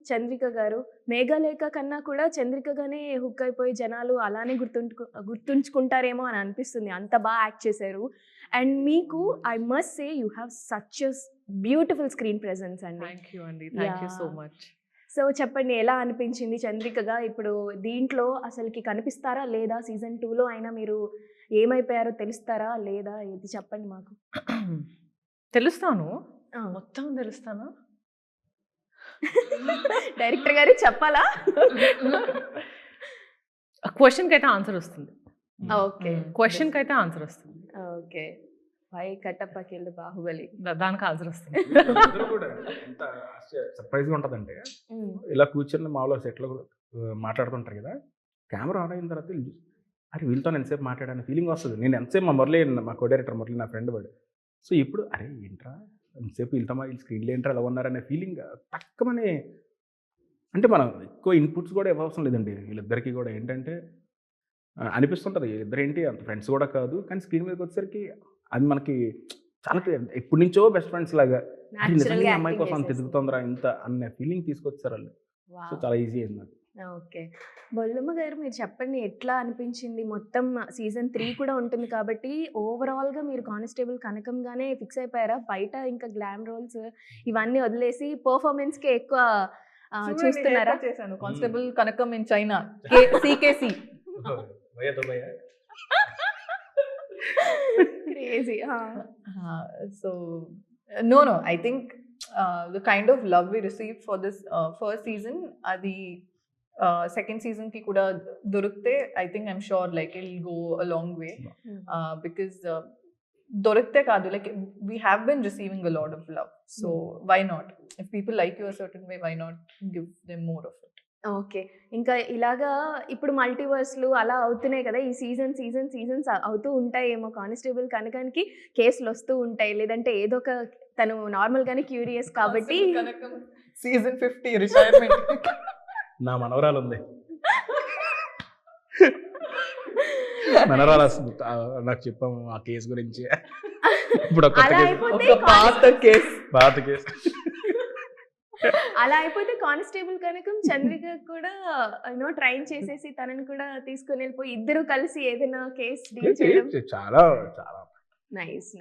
చంద్రిక గారు మేఘలేఖ కన్నా కూడా చంద్రికగానే హుక్ అయిపోయి జనాలు అలానే గుర్తుంచుకుంటారేమో అని అనిపిస్తుంది. అంత బాగా యాక్ట్ చేశారు. అండ్ మీకు I must say you have such a beautiful screen presence అండి. థ్యాంక్ యూ అండి, thank you so much. So చెప్పండి, ఎలా అనిపించింది చంద్రికగా? ఇప్పుడు దీంట్లో అసలుకి కనిపిస్తారా లేదా? సీజన్ 2లో అయినా మీరు ఏమైపోయారో తెలుస్తారా లేదా? ఇది చెప్పండి మాకు. తెలుస్తాను, మొత్తం తెలుస్తాను. డైరెక్టర్ గారు చెప్పాలా? క్వశ్చన్కి అయితే ఆన్సర్ వస్తుంది. ఓకే, క్వశ్చన్కి అయితే ఆన్సర్ వస్తుంది. ఓకే. వై కట్టప్పకెళ్ళి బాహుబలి, దానికి ఆన్సర్ వస్తుంది. ఎంత సర్ప్రైజ్గా ఉంటుందంటే, ఇలా కూర్చొని మామూలుగా సెట్లో మాట్లాడుతుంటారు కదా, కెమెరా ఆన్ అయిన తర్వాత అరే వీళ్ళతో ఎంతసేపు మాట్లాడాను ఫీలింగ్ వస్తుంది. నేను ఎంతసేపు మా కో డైరెక్టర్ మురళి నా ఫ్రెండ్ వాడు. సో ఇప్పుడు అరే ఏంట్రా ఎంతసేపు వీళ్ళతో వీళ్ళు స్క్రీన్లో ఏంట్రా ఎలా ఉన్నారనే ఫీలింగ్ తక్కువని. అంటే మనం ఎక్కువ ఇన్పుట్స్ కూడా ఇవ్వవసరం లేదండి వీళ్ళిద్దరికీ కూడా. ఏంటంటే అనిపిస్తుంటుంది వీళ్ళిద్దరు ఏంటి అంత ఫ్రెండ్స్ కూడా కాదు, కానీ స్క్రీన్ మీదకి వచ్చేసరికి అది మనకి చాలా ఎప్పటి నుంచో బెస్ట్ ఫ్రెండ్స్ లాగా నిజంగా అమ్మాయి కోసం అంత ఎదుగుతుందిరా ఇంత అనే ఫీలింగ్ తీసుకొచ్చారు వాళ్ళు. సో చాలా ఈజీ అయింది నాకు. ఓకే. బొల్లమ్మ గారు మీరు చెప్పండి, ఎట్లా అనిపించింది? మొత్తం సీజన్ 3 కూడా ఉంటుంది కాబట్టి ఓవరాల్గా మీరు కానిస్టేబుల్ కనకంగానే ఫిక్స్ అయిపోయారా? బయట ఇంకా గ్లామ్ రోల్స్ ఇవన్నీ వదిలేసి పర్ఫార్మెన్స్కే ఎక్కువ చూస్తున్నారా? చేశాను కానిస్టేబుల్ కనకం ఇన్ చైనా, సికేసి. Crazy. So no, I think the kind of love we received for this first season, adi second season ki kuda dorukte, I think I'm sure like it'll go a long way. Because dorukte kaadu, like we have been receiving a lot of love, so why not? If people like you a certain way, why not give them more of it? Okay. ఇంకా ఇలాగా ఇప్పుడు మల్టీవర్స్లు అలా అవుతున్నాయి కదా, ఈ seasons అవుతూ ఉంటాయేమో. Constable కనకానికి కేసులు వస్తూ ఉంటాయి, లేదంటే ఏదో ఒక తను నార్మల్గానే క్యూరియస్ కాబట్టి. Season 50 retirement. నా మనవరాలు ఉంది, మనవరాలు నాకు చెప్పాము ఆ కేసు గురించి. ఇప్పుడు పాత కేసు అలా అయిపోతే కానిస్టేబుల్ కనకం చంద్రిక కూడా ట్రైన్ చేసేసి తనని కూడా తీసుకుని వెళ్ళిపోయి ఇద్దరు కలిసి ఏదైనా కేసు డీల్ చేయడం. చాలా చాలా నైస్.